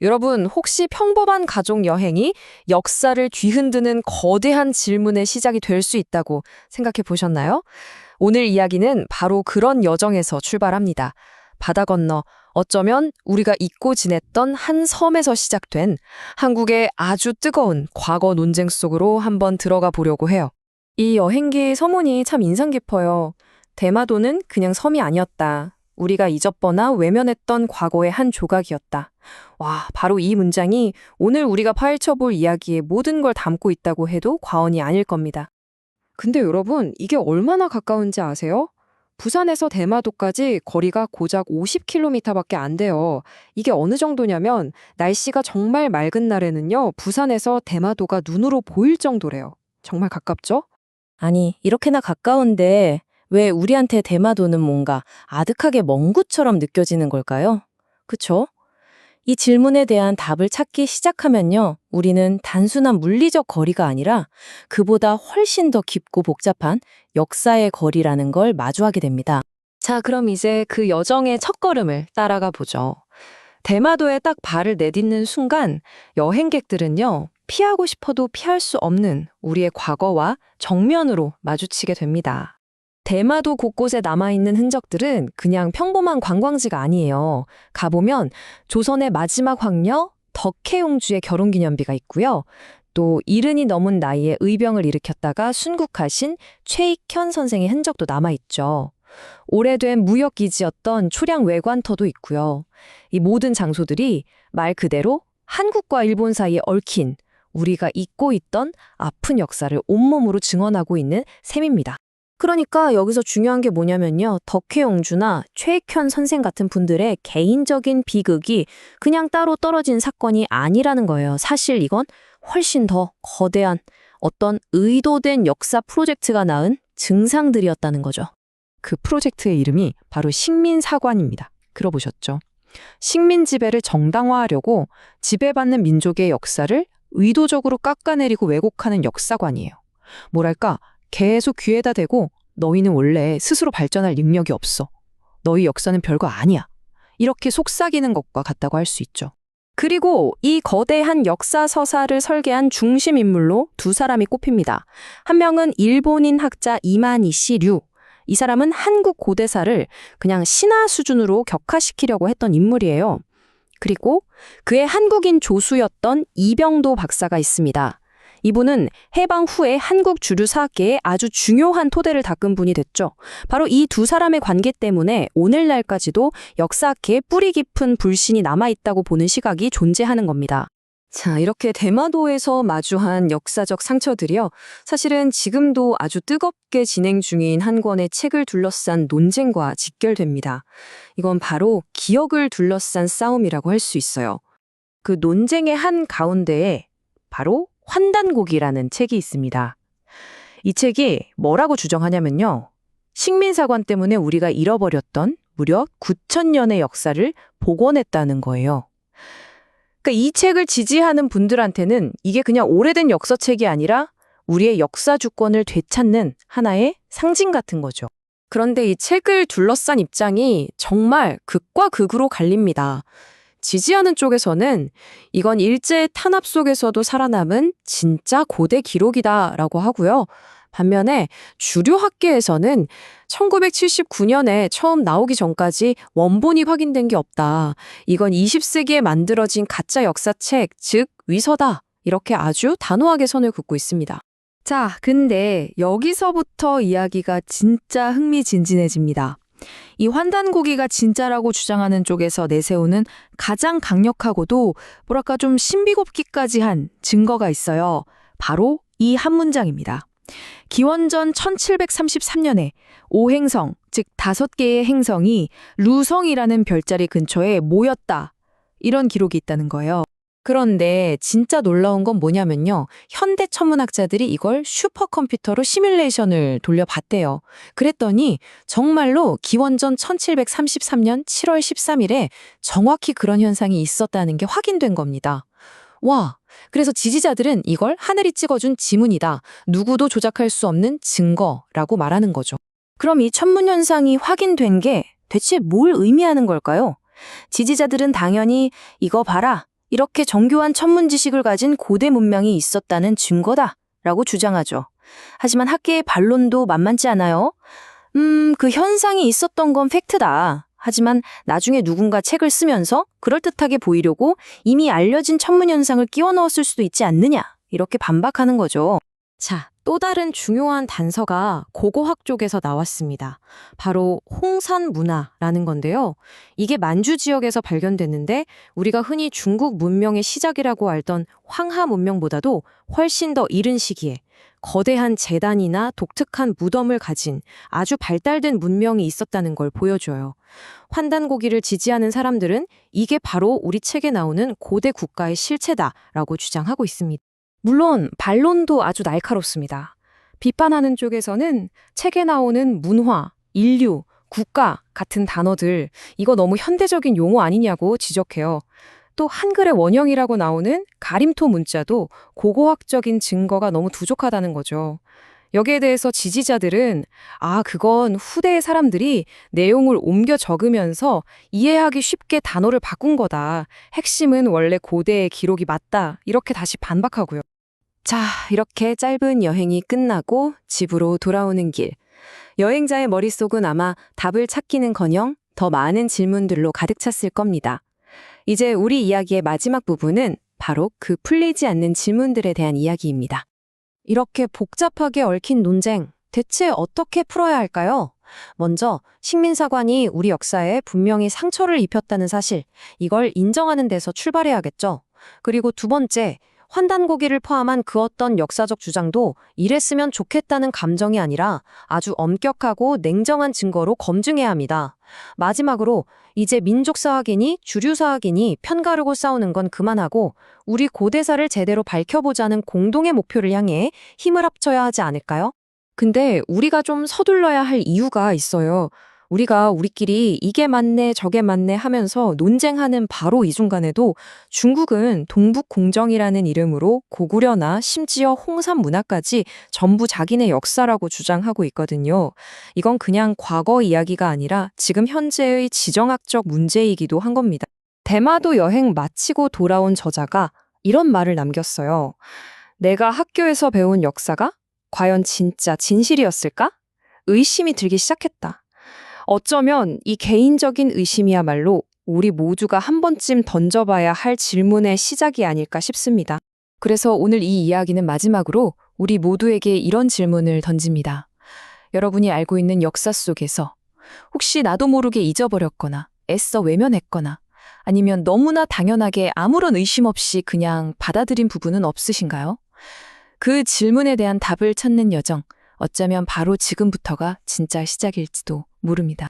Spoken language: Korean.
여러분, 혹시 평범한 가족 여행이 역사를 뒤흔드는 거대한 질문의 시작이 될 수 있다고 생각해 보셨나요? 오늘 이야기는 바로 그런 여정에서 출발합니다. 바다 건너 어쩌면 우리가 잊고 지냈던 한 섬에서 시작된 한국의 아주 뜨거운 과거 논쟁 속으로 한번 들어가 보려고 해요. 이 여행기 서문이 참 인상 깊어요. 대마도는 그냥 섬이 아니었다. 우리가 잊어버나 외면했던 과거의 한 조각이었다. 와, 바로 이 문장이 오늘 우리가 파헤쳐볼 이야기의 모든 걸 담고 있다고 해도 과언이 아닐 겁니다. 근데 여러분, 이게 얼마나 가까운지 아세요? 부산에서 대마도까지 거리가 고작 50km밖에 안 돼요. 이게 어느 정도냐면 날씨가 정말 맑은 날에는요, 부산에서 대마도가 눈으로 보일 정도래요. 정말 가깝죠? 아니, 이렇게나 가까운데 왜 우리한테 대마도는 뭔가 아득하게 먼 곳처럼 느껴지는 걸까요? 그쵸? 이 질문에 대한 답을 찾기 시작하면요, 우리는 단순한 물리적 거리가 아니라 그보다 훨씬 더 깊고 복잡한 역사의 거리라는 걸 마주하게 됩니다. 자, 그럼 이제 그 여정의 첫걸음을 따라가 보죠. 대마도에 딱 발을 내딛는 순간 여행객들은요, 피하고 싶어도 피할 수 없는 우리의 과거와 정면으로 마주치게 됩니다. 대마도 곳곳에 남아있는 흔적들은 그냥 평범한 관광지가 아니에요. 가보면 조선의 마지막 황녀 덕혜옹주의 결혼기념비가 있고요. 또 이른이 넘은 나이에 의병을 일으켰다가 순국하신 최익현 선생의 흔적도 남아있죠. 오래된 무역기지였던 초량 외관터도 있고요. 이 모든 장소들이 말 그대로 한국과 일본 사이에 얽힌 우리가 잊고 있던 아픈 역사를 온몸으로 증언하고 있는 셈입니다. 그러니까 여기서 중요한 게 뭐냐면요. 덕혜옹주나 최익현 선생 같은 분들의 개인적인 비극이 그냥 따로 떨어진 사건이 아니라는 거예요. 사실 이건 훨씬 더 거대한 어떤 의도된 역사 프로젝트가 낳은 증상들이었다는 거죠. 그 프로젝트의 이름이 바로 식민사관입니다. 들어보셨죠? 식민 지배를 정당화하려고 지배받는 민족의 역사를 의도적으로 깎아내리고 왜곡하는 역사관이에요. 뭐랄까, 계속 귀에다 대고 너희는 원래 스스로 발전할 능력이 없어. 너희 역사는 별거 아니야. 이렇게 속삭이는 것과 같다고 할 수 있죠. 그리고 이 거대한 역사 서사를 설계한 중심 인물로 두 사람이 꼽힙니다. 한 명은 일본인 학자 이마니시 류. 이 사람은 한국 고대사를 그냥 신화 수준으로 격화시키려고 했던 인물이에요. 그리고 그의 한국인 조수였던 이병도 박사가 있습니다. 이분은 해방 후에 한국 주류 사학계에 아주 중요한 토대를 닦은 분이 됐죠. 바로 이 두 사람의 관계 때문에 오늘날까지도 역사학계에 뿌리 깊은 불신이 남아있다고 보는 시각이 존재하는 겁니다. 자, 이렇게 대마도에서 마주한 역사적 상처들이요. 사실은 지금도 아주 뜨겁게 진행 중인 한 권의 책을 둘러싼 논쟁과 직결됩니다. 이건 바로 기억을 둘러싼 싸움이라고 할 수 있어요. 그 논쟁의 한 가운데에 바로 환단곡이라는 책이 있습니다. 이 책이 뭐라고 주장하냐면요. 식민사관 때문에 우리가 잃어버렸던 무려 9,000년의 역사를 복원했다는 거예요. 그러니까 이 책을 지지하는 분들한테는 이게 그냥 오래된 역사책이 아니라 우리의 역사 주권을 되찾는 하나의 상징 같은 거죠. 그런데 이 책을 둘러싼 입장이 정말 극과 극으로 갈립니다. 지지하는 쪽에서는 이건 일제의 탄압 속에서도 살아남은 진짜 고대 기록이다라고 하고요. 반면에 주류 학계에서는 1979년에 처음 나오기 전까지 원본이 확인된 게 없다. 이건 20세기에 만들어진 가짜 역사책, 즉 위서다. 이렇게 아주 단호하게 선을 긋고 있습니다. 자, 근데 여기서부터 이야기가 진짜 흥미진진해집니다. 이 환단고기가 진짜라고 주장하는 쪽에서 내세우는 가장 강력하고도 뭐랄까 좀 신비롭기까지 한 증거가 있어요. 바로 이 한 문장입니다. 기원전 1733년에 오행성, 즉 5개의 행성이 루성이라는 별자리 근처에 모였다. 이런 기록이 있다는 거예요. 그런데 진짜 놀라운 건 뭐냐면요. 현대 천문학자들이 이걸 슈퍼컴퓨터로 시뮬레이션을 돌려봤대요. 그랬더니 정말로 기원전 1733년 7월 13일에 정확히 그런 현상이 있었다는 게 확인된 겁니다. 와, 그래서 지지자들은 이걸 하늘이 찍어준 지문이다. 누구도 조작할 수 없는 증거라고 말하는 거죠. 그럼 이 천문현상이 확인된 게 대체 뭘 의미하는 걸까요? 지지자들은 당연히 이거 봐라. 이렇게 정교한 천문 지식을 가진 고대 문명이 있었다는 증거다라고 주장하죠. 하지만 학계의 반론도 만만치 않아요. 그 현상이 있었던 건 팩트다. 하지만 나중에 누군가 책을 쓰면서 그럴듯하게 보이려고 이미 알려진 천문 현상을 끼워 넣었을 수도 있지 않느냐. 이렇게 반박하는 거죠. 자, 또 다른 중요한 단서가 고고학 쪽에서 나왔습니다. 바로 홍산 문화라는 건데요. 이게 만주 지역에서 발견됐는데 우리가 흔히 중국 문명의 시작이라고 알던 황하 문명보다도 훨씬 더 이른 시기에 거대한 제단이나 독특한 무덤을 가진 아주 발달된 문명이 있었다는 걸 보여줘요. 환단고기를 지지하는 사람들은 이게 바로 우리 책에 나오는 고대 국가의 실체다라고 주장하고 있습니다. 물론 반론도 아주 날카롭습니다. 비판하는 쪽에서는 책에 나오는 문화, 인류, 국가 같은 단어들 이거 너무 현대적인 용어 아니냐고 지적해요. 또 한글의 원형이라고 나오는 가림토 문자도 고고학적인 증거가 너무 부족하다는 거죠. 여기에 대해서 지지자들은 그건 후대의 사람들이 내용을 옮겨 적으면서 이해하기 쉽게 단어를 바꾼 거다. 핵심은 원래 고대의 기록이 맞다. 이렇게 다시 반박하고요. 자, 이렇게 짧은 여행이 끝나고 집으로 돌아오는 길. 여행자의 머릿속은 아마 답을 찾기는커녕 더 많은 질문들로 가득 찼을 겁니다. 이제 우리 이야기의 마지막 부분은 바로 그 풀리지 않는 질문들에 대한 이야기입니다. 이렇게 복잡하게 얽힌 논쟁, 대체 어떻게 풀어야 할까요? 먼저 식민사관이 우리 역사에 분명히 상처를 입혔다는 사실, 이걸 인정하는 데서 출발해야겠죠. 그리고 두 번째, 환단고기를 포함한 그 어떤 역사적 주장도 이랬으면 좋겠다는 감정이 아니라 아주 엄격하고 냉정한 증거로 검증해야 합니다. 마지막으로 이제 민족사학이니 주류사학이니 편가르고 싸우는 건 그만하고 우리 고대사를 제대로 밝혀보자는 공동의 목표를 향해 힘을 합쳐야 하지 않을까요? 근데 우리가 좀 서둘러야 할 이유가 있어요. 우리가 우리끼리 이게 맞네 저게 맞네 하면서 논쟁하는 바로 이 순간에도 중국은 동북공정이라는 이름으로 고구려나 심지어 홍산 문화까지 전부 자기네 역사라고 주장하고 있거든요. 이건 그냥 과거 이야기가 아니라 지금 현재의 지정학적 문제이기도 한 겁니다. 대마도 여행 마치고 돌아온 저자가 이런 말을 남겼어요. 내가 학교에서 배운 역사가 과연 진짜 진실이었을까? 의심이 들기 시작했다. 어쩌면 이 개인적인 의심이야말로 우리 모두가 한 번쯤 던져봐야 할 질문의 시작이 아닐까 싶습니다. 그래서 오늘 이 이야기는 마지막으로 우리 모두에게 이런 질문을 던집니다. 여러분이 알고 있는 역사 속에서 혹시 나도 모르게 잊어버렸거나 애써 외면했거나 아니면 너무나 당연하게 아무런 의심 없이 그냥 받아들인 부분은 없으신가요? 그 질문에 대한 답을 찾는 여정, 어쩌면 바로 지금부터가 진짜 시작일지도 모릅니다.